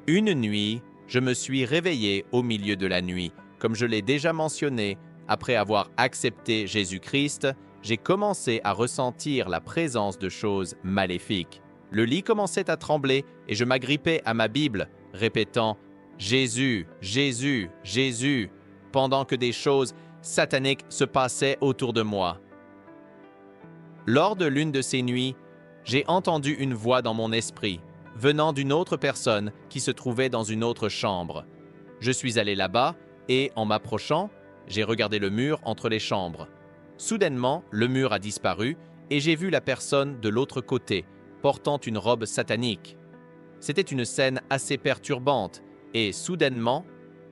Une nuit, je me suis réveillé au milieu de la nuit. Comme je l'ai déjà mentionné, après avoir accepté Jésus-Christ, j'ai commencé à ressentir la présence de choses maléfiques. Le lit commençait à trembler et je m'agrippais à ma Bible, répétant « Jésus, Jésus, Jésus », pendant que des choses sataniques se passaient autour de moi. Lors de l'une de ces nuits, j'ai entendu une voix dans mon esprit, venant d'une autre personne qui se trouvait dans une autre chambre. Je suis allé là-bas et, en m'approchant, j'ai regardé le mur entre les chambres. Soudainement, le mur a disparu et j'ai vu la personne de l'autre côté, portant une robe satanique. C'était une scène assez perturbante et, soudainement,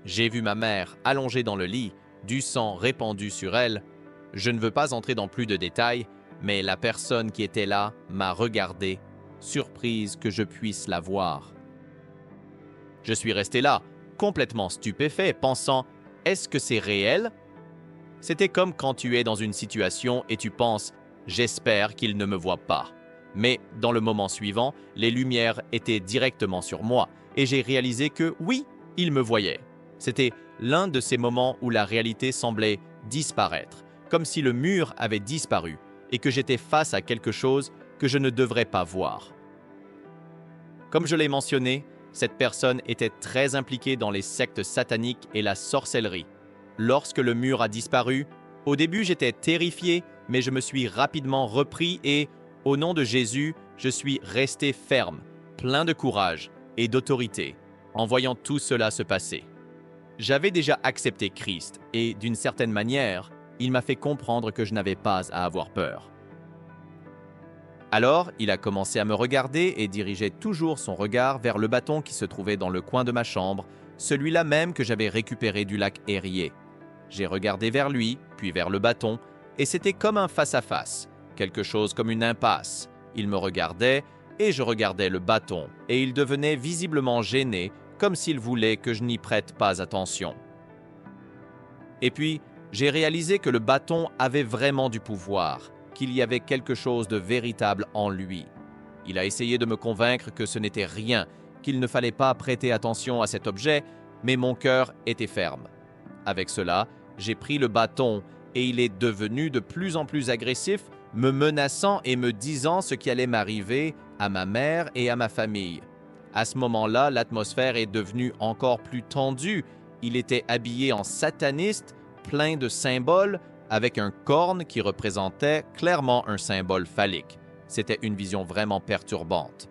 j'ai vu ma mère allongée dans le lit, du sang répandu sur elle. Je ne veux pas entrer dans plus de détails, mais la personne qui était là m'a regardé, surprise que je puisse la voir. Je suis resté là, complètement stupéfait, pensant « Est-ce que c'est réel ?» C'était comme quand tu es dans une situation et tu penses « J'espère qu'il ne me voit pas ». Mais dans le moment suivant, les lumières étaient directement sur moi et j'ai réalisé que oui, il me voyait. C'était l'un de ces moments où la réalité semblait disparaître, comme si le mur avait disparu et que j'étais face à quelque chose que je ne devrais pas voir. Comme je l'ai mentionné, cette personne était très impliquée dans les sectes sataniques et la sorcellerie. Lorsque le mur a disparu, au début j'étais terrifié, mais je me suis rapidement repris et, au nom de Jésus, je suis resté ferme, plein de courage et d'autorité, en voyant tout cela se passer. J'avais déjà accepté Christ et, d'une certaine manière, il m'a fait comprendre que je n'avais pas à avoir peur. Alors, il a commencé à me regarder et dirigeait toujours son regard vers le bâton qui se trouvait dans le coin de ma chambre, celui-là même que j'avais récupéré du lac Erie. J'ai regardé vers lui, puis vers le bâton, et c'était comme un face-à-face, quelque chose comme une impasse. Il me regardait, et je regardais le bâton, et il devenait visiblement gêné, comme s'il voulait que je n'y prête pas attention. Et puis, j'ai réalisé que le bâton avait vraiment du pouvoir, qu'il y avait quelque chose de véritable en lui. Il a essayé de me convaincre que ce n'était rien, qu'il ne fallait pas prêter attention à cet objet, mais mon cœur était ferme. Avec cela, j'ai pris le bâton et il est devenu de plus en plus agressif, me menaçant et me disant ce qui allait m'arriver à ma mère et à ma famille. À ce moment-là, l'atmosphère est devenue encore plus tendue. Il était habillé en sataniste, plein de symboles, avec un corne qui représentait clairement un symbole phallique. C'était une vision vraiment perturbante.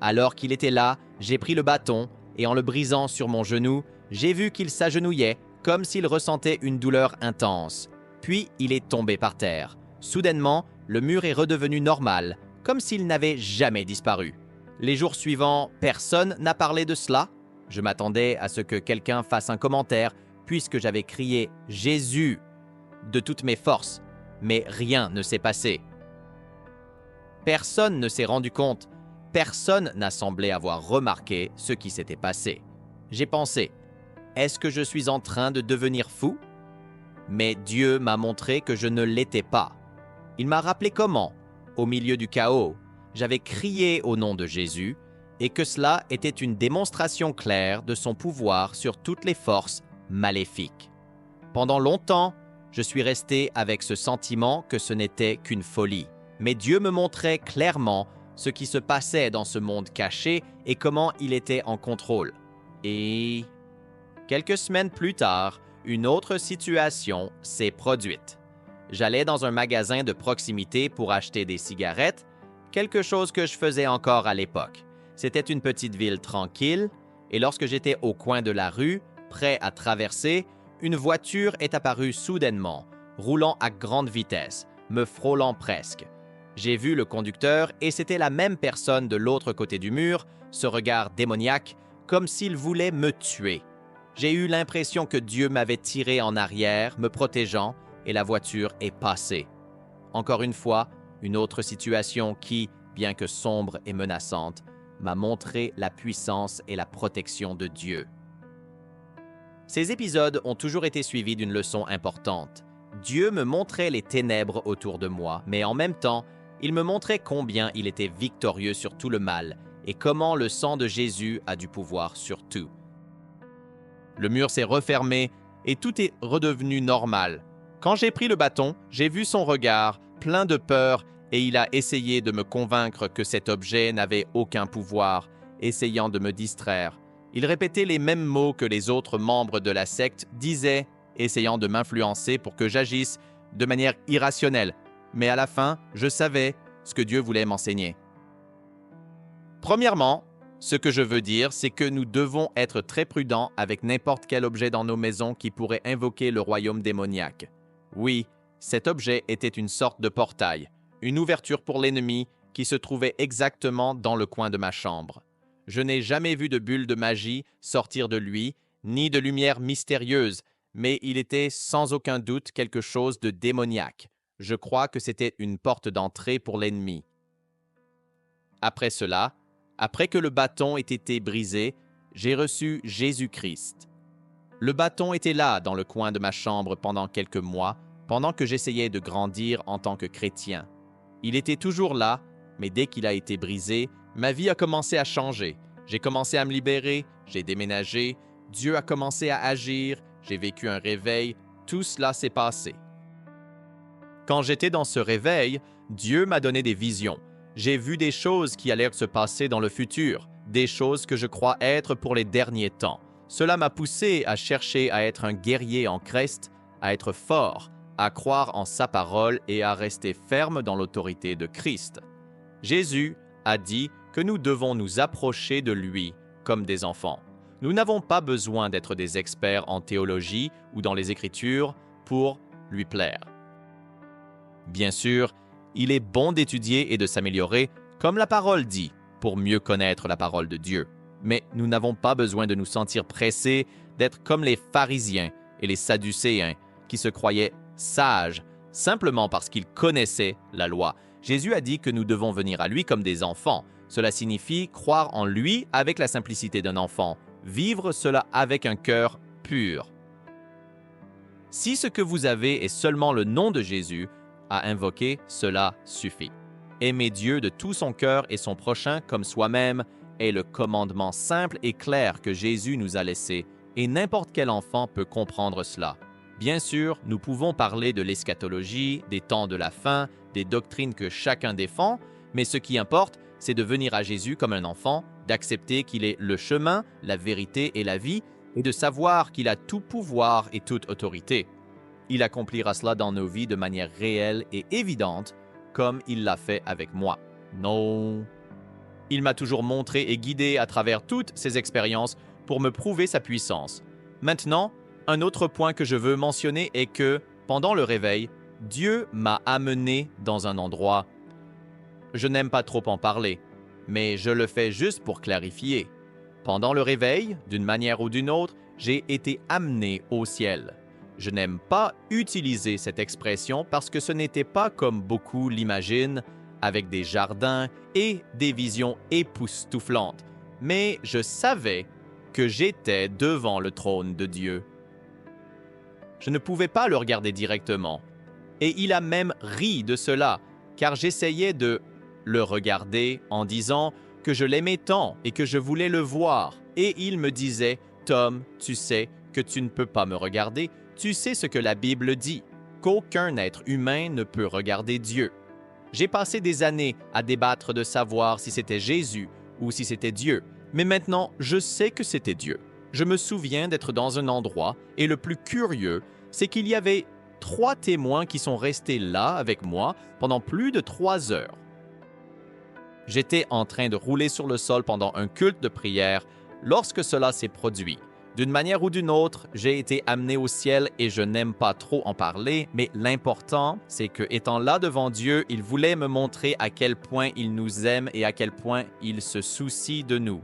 Alors qu'il était là, j'ai pris le bâton et en le brisant sur mon genou, j'ai vu qu'il s'agenouillait comme s'il ressentait une douleur intense. Puis il est tombé par terre. Soudainement, le mur est redevenu normal, comme s'il n'avait jamais disparu. Les jours suivants, personne n'a parlé de cela. Je m'attendais à ce que quelqu'un fasse un commentaire, puisque j'avais crié « Jésus !» de toutes mes forces, mais rien ne s'est passé. Personne ne s'est rendu compte, personne n'a semblé avoir remarqué ce qui s'était passé. J'ai pensé « Est-ce que je suis en train de devenir fou ?» Mais Dieu m'a montré que je ne l'étais pas. Il m'a rappelé comment, au milieu du chaos, j'avais crié au nom de Jésus et que cela était une démonstration claire de son pouvoir sur toutes les forces maléfiques. Pendant longtemps, je suis resté avec ce sentiment que ce n'était qu'une folie. Mais Dieu me montrait clairement ce qui se passait dans ce monde caché et comment il était en contrôle. Et quelques semaines plus tard, une autre situation s'est produite. J'allais dans un magasin de proximité pour acheter des cigarettes, quelque chose que je faisais encore à l'époque. C'était une petite ville tranquille, et lorsque j'étais au coin de la rue, prêt à traverser, une voiture est apparue soudainement, roulant à grande vitesse, me frôlant presque. J'ai vu le conducteur et c'était la même personne de l'autre côté du mur, ce regard démoniaque, comme s'il voulait me tuer. J'ai eu l'impression que Dieu m'avait tiré en arrière, me protégeant, et la voiture est passée. Encore une fois, une autre situation qui, bien que sombre et menaçante, m'a montré la puissance et la protection de Dieu. Ces épisodes ont toujours été suivis d'une leçon importante. Dieu me montrait les ténèbres autour de moi, mais en même temps, il me montrait combien il était victorieux sur tout le mal et comment le sang de Jésus a du pouvoir sur tout. Le mur s'est refermé et tout est redevenu normal. Quand j'ai pris le bâton, j'ai vu son regard, plein de peur, et il a essayé de me convaincre que cet objet n'avait aucun pouvoir, essayant de me distraire. Il répétait les mêmes mots que les autres membres de la secte disaient, essayant de m'influencer pour que j'agisse de manière irrationnelle. Mais à la fin, je savais ce que Dieu voulait m'enseigner. Premièrement, ce que je veux dire, c'est que nous devons être très prudents avec n'importe quel objet dans nos maisons qui pourrait invoquer le royaume démoniaque. Oui, cet objet était une sorte de portail, une ouverture pour l'ennemi qui se trouvait exactement dans le coin de ma chambre. Je n'ai jamais vu de bulle de magie sortir de lui, ni de lumière mystérieuse, mais il était sans aucun doute quelque chose de démoniaque. Je crois que c'était une porte d'entrée pour l'ennemi. Après cela, après que le bâton ait été brisé, j'ai reçu Jésus-Christ. Le bâton était là dans le coin de ma chambre pendant quelques mois, pendant que j'essayais de grandir en tant que chrétien. Il était toujours là, mais dès qu'il a été brisé, ma vie a commencé à changer. J'ai commencé à me libérer, j'ai déménagé, Dieu a commencé à agir, j'ai vécu un réveil, tout cela s'est passé. Quand j'étais dans ce réveil, Dieu m'a donné des visions. J'ai vu des choses qui allèrent se passer dans le futur, des choses que je crois être pour les derniers temps. Cela m'a poussé à chercher à être un guerrier en Christ, à être fort, à croire en sa parole et à rester ferme dans l'autorité de Christ. Jésus a dit que nous devons nous approcher de lui comme des enfants. Nous n'avons pas besoin d'être des experts en théologie ou dans les Écritures pour lui plaire. Bien sûr, il est bon d'étudier et de s'améliorer, comme la parole dit, pour mieux connaître la parole de Dieu. Mais nous n'avons pas besoin de nous sentir pressés d'être comme les pharisiens et les sadducéens qui se croyaient sages simplement parce qu'ils connaissaient la loi. Jésus a dit que nous devons venir à lui comme des enfants. Cela signifie croire en lui avec la simplicité d'un enfant, vivre cela avec un cœur pur. Si ce que vous avez est seulement le nom de Jésus, à invoquer, cela suffit. Aimer Dieu de tout son cœur et son prochain comme soi-même est le commandement simple et clair que Jésus nous a laissé, et n'importe quel enfant peut comprendre cela. Bien sûr, nous pouvons parler de l'eschatologie, des temps de la fin, des doctrines que chacun défend, mais ce qui importe, c'est de venir à Jésus comme un enfant, d'accepter qu'il est le chemin, la vérité et la vie, et de savoir qu'il a tout pouvoir et toute autorité. Il accomplira cela dans nos vies de manière réelle et évidente, comme il l'a fait avec moi. Non. Il m'a toujours montré et guidé à travers toutes ces expériences pour me prouver sa puissance. Maintenant, un autre point que je veux mentionner est que, pendant le réveil, Dieu m'a amené dans un endroit. Je n'aime pas trop en parler, mais je le fais juste pour clarifier. Pendant le réveil, d'une manière ou d'une autre, j'ai été amené au ciel. Je n'aime pas utiliser cette expression parce que ce n'était pas comme beaucoup l'imaginent, avec des jardins et des visions époustouflantes, mais je savais que j'étais devant le trône de Dieu. Je ne pouvais pas le regarder directement, et il a même ri de cela, car j'essayais de le regarder en disant que je l'aimais tant et que je voulais le voir, et il me disait « Tom, tu sais que tu ne peux pas me regarder. Tu sais ce que la Bible dit, qu'aucun être humain ne peut regarder Dieu. » J'ai passé des années à débattre de savoir si c'était Jésus ou si c'était Dieu, mais maintenant je sais que c'était Dieu. Je me souviens d'être dans un endroit et le plus curieux, c'est qu'il y avait 3 témoins qui sont restés là avec moi pendant plus de 3 heures. J'étais en train de rouler sur le sol pendant un culte de prière lorsque cela s'est produit. D'une manière ou d'une autre, j'ai été amené au ciel et je n'aime pas trop en parler, mais l'important, c'est que, étant là devant Dieu, il voulait me montrer à quel point il nous aime et à quel point il se soucie de nous.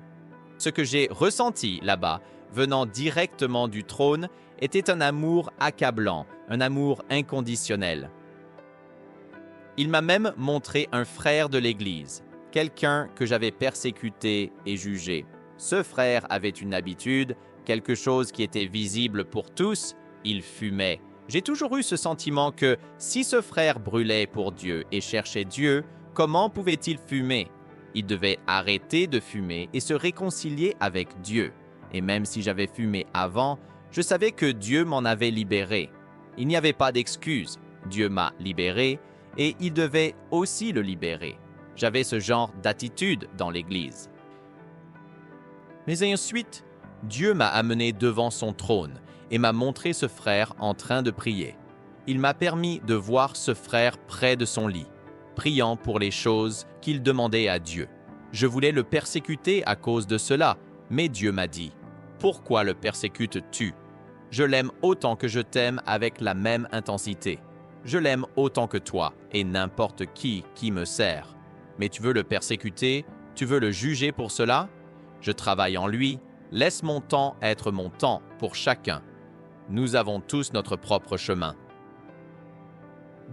Ce que j'ai ressenti là-bas, venant directement du trône, était un amour accablant, un amour inconditionnel. Il m'a même montré un frère de l'Église, quelqu'un que j'avais persécuté et jugé. Ce frère avait une habitude, quelque chose qui était visible pour tous, il fumait. J'ai toujours eu ce sentiment que si ce frère brûlait pour Dieu et cherchait Dieu, comment pouvait-il fumer? Il devait arrêter de fumer et se réconcilier avec Dieu. Et même si j'avais fumé avant, je savais que Dieu m'en avait libéré. Il n'y avait pas d'excuse. Dieu m'a libéré et il devait aussi le libérer. J'avais ce genre d'attitude dans l'Église. Mais ensuite, Dieu m'a amené devant son trône et m'a montré ce frère en train de prier. Il m'a permis de voir ce frère près de son lit, priant pour les choses qu'il demandait à Dieu. Je voulais le persécuter à cause de cela, mais Dieu m'a dit « Pourquoi le persécutes-tu? Je l'aime autant que je t'aime avec la même intensité. Je l'aime autant que toi et n'importe qui me sert. Mais tu veux le persécuter? Tu veux le juger pour cela? Je travaille en lui. Laisse mon temps être mon temps pour chacun. Nous avons tous notre propre chemin.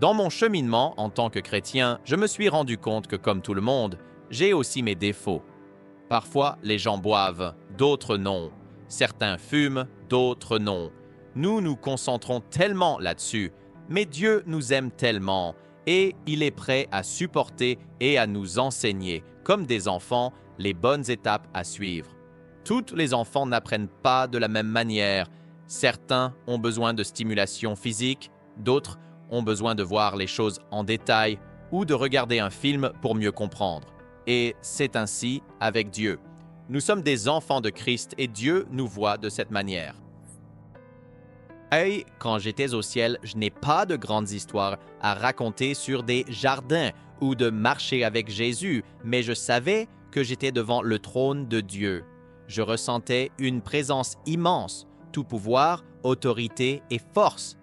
Dans mon cheminement en tant que chrétien, je me suis rendu compte que comme tout le monde, j'ai aussi mes défauts. Parfois, les gens boivent, d'autres non. Certains fument, d'autres non. Nous nous concentrons tellement là-dessus, mais Dieu nous aime tellement et il est prêt à supporter et à nous enseigner, comme des enfants, les bonnes étapes à suivre. Tous les enfants n'apprennent pas de la même manière. Certains ont besoin de stimulation physique, d'autres ont besoin de voir les choses en détail ou de regarder un film pour mieux comprendre. Et c'est ainsi avec Dieu. Nous sommes des enfants de Christ et Dieu nous voit de cette manière. Hey, quand j'étais au ciel, je n'ai pas de grandes histoires à raconter sur des jardins ou de marcher avec Jésus, mais je savais que j'étais devant le trône de Dieu. Je ressentais une présence immense, tout pouvoir, autorité et force.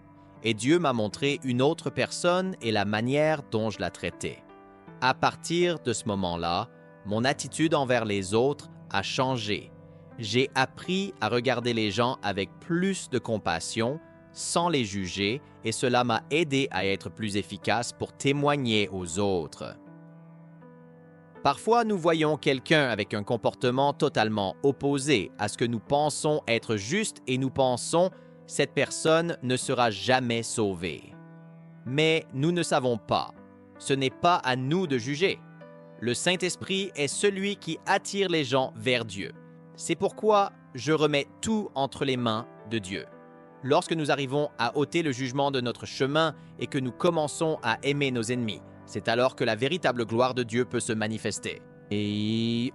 Et Dieu m'a montré une autre personne et la manière dont je la traitais. À partir de ce moment-là, mon attitude envers les autres a changé. J'ai appris à regarder les gens avec plus de compassion, sans les juger, et cela m'a aidé à être plus efficace pour témoigner aux autres. Parfois, nous voyons quelqu'un avec un comportement totalement opposé à ce que nous pensons être juste et nous pensons « cette personne ne sera jamais sauvée ». Mais nous ne savons pas. Ce n'est pas à nous de juger. Le Saint-Esprit est celui qui attire les gens vers Dieu. C'est pourquoi je remets tout entre les mains de Dieu. Lorsque nous arrivons à ôter le jugement de notre chemin et que nous commençons à aimer nos ennemis, c'est alors que la véritable gloire de Dieu peut se manifester. Et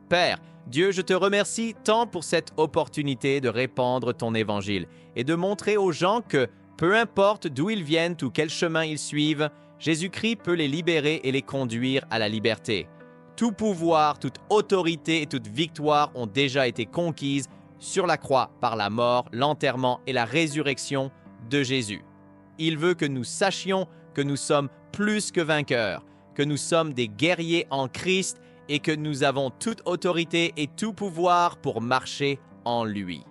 Père, Dieu, je te remercie tant pour cette opportunité de répandre ton évangile et de montrer aux gens que, peu importe d'où ils viennent ou quel chemin ils suivent, Jésus-Christ peut les libérer et les conduire à la liberté. Tout pouvoir, toute autorité et toute victoire ont déjà été conquises sur la croix par la mort, l'enterrement et la résurrection de Jésus. Il veut que nous sachions que nous sommes plus que vainqueurs, que nous sommes des guerriers en Christ et que nous avons toute autorité et tout pouvoir pour marcher en lui.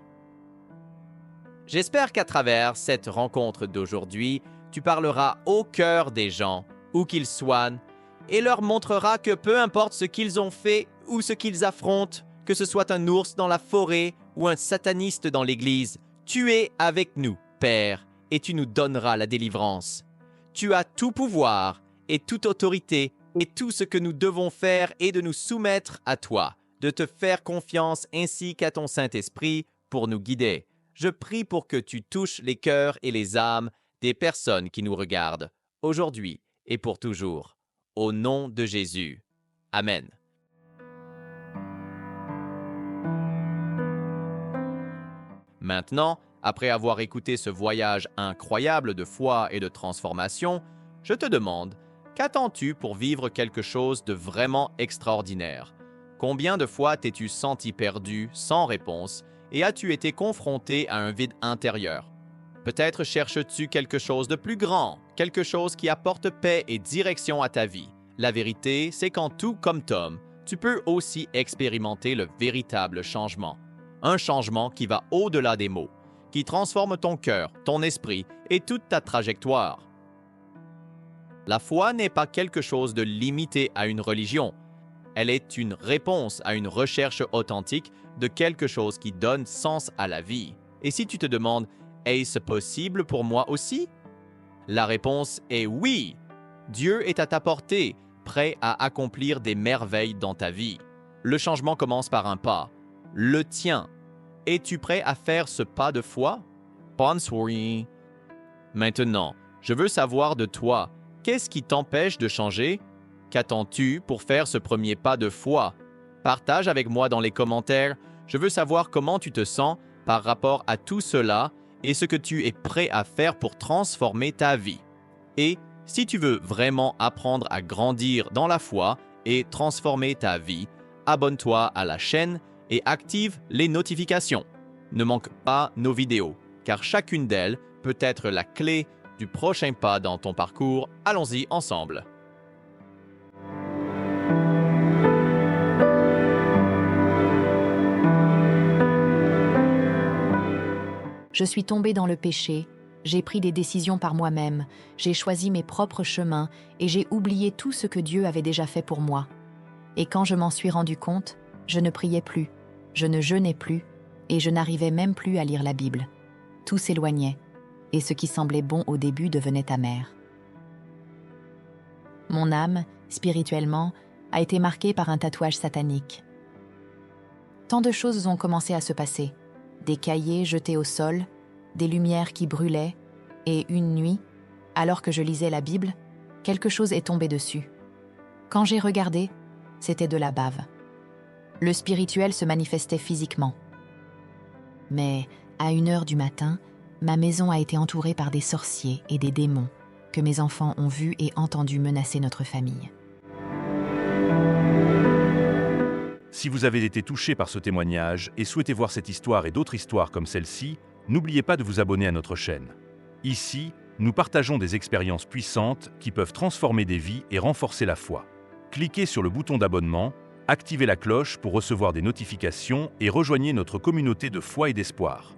J'espère qu'à travers cette rencontre d'aujourd'hui, tu parleras au cœur des gens, où qu'ils soient, et leur montreras que peu importe ce qu'ils ont fait ou ce qu'ils affrontent, que ce soit un ours dans la forêt ou un sataniste dans l'église, tu es avec nous, Père, et tu nous donneras la délivrance. Tu as tout pouvoir et toute autorité, et tout ce que nous devons faire est de nous soumettre à toi, de te faire confiance ainsi qu'à ton Saint-Esprit pour nous guider. Je prie pour que tu touches les cœurs et les âmes des personnes qui nous regardent, aujourd'hui et pour toujours. Au nom de Jésus. Amen. Maintenant, après avoir écouté ce voyage incroyable de foi et de transformation, je te demande, qu'attends-tu pour vivre quelque chose de vraiment extraordinaire? Combien de fois t'es-tu senti perdu, sans réponse, et as-tu été confronté à un vide intérieur? Peut-être cherches-tu quelque chose de plus grand, quelque chose qui apporte paix et direction à ta vie. La vérité, c'est qu'en tout comme Tom, tu peux aussi expérimenter le véritable changement. Un changement qui va au-delà des mots, qui transforme ton cœur, ton esprit et toute ta trajectoire. La foi n'est pas quelque chose de limité à une religion. Elle est une réponse à une recherche authentique de quelque chose qui donne sens à la vie. Et si tu te demandes, est-ce possible pour moi aussi? La réponse est oui. Dieu est à ta portée, prêt à accomplir des merveilles dans ta vie. Le changement commence par un pas, le tien. Es-tu prêt à faire ce pas de foi? Bonsoir. Maintenant, je veux savoir de toi, qu'est-ce qui t'empêche de changer? Qu'attends-tu pour faire ce premier pas de foi? Partage avec moi dans les commentaires. Je veux savoir comment tu te sens par rapport à tout cela et ce que tu es prêt à faire pour transformer ta vie. Et si tu veux vraiment apprendre à grandir dans la foi et transformer ta vie, abonne-toi à la chaîne et active les notifications. Ne manque pas nos vidéos, car chacune d'elles peut être la clé du prochain pas dans ton parcours. Allons-y ensemble. Je suis tombée dans le péché, j'ai pris des décisions par moi-même, j'ai choisi mes propres chemins et j'ai oublié tout ce que Dieu avait déjà fait pour moi. Et quand je m'en suis rendu compte, je ne priais plus, je ne jeûnais plus et je n'arrivais même plus à lire la Bible. Tout s'éloignait et ce qui semblait bon au début devenait amer. Mon âme, spirituellement, a été marquée par un tatouage satanique. Tant de choses ont commencé à se passer. Des cahiers jetés au sol, des lumières qui brûlaient, et une nuit, alors que je lisais la Bible, quelque chose est tombé dessus. Quand j'ai regardé, c'était de la bave. Le spirituel se manifestait physiquement. Mais, à 1h du matin, ma maison a été entourée par des sorciers et des démons que mes enfants ont vus et entendus menacer notre famille. Si vous avez été touché par ce témoignage et souhaitez voir cette histoire et d'autres histoires comme celle-ci, n'oubliez pas de vous abonner à notre chaîne. Ici, nous partageons des expériences puissantes qui peuvent transformer des vies et renforcer la foi. Cliquez sur le bouton d'abonnement, activez la cloche pour recevoir des notifications et rejoignez notre communauté de foi et d'espoir.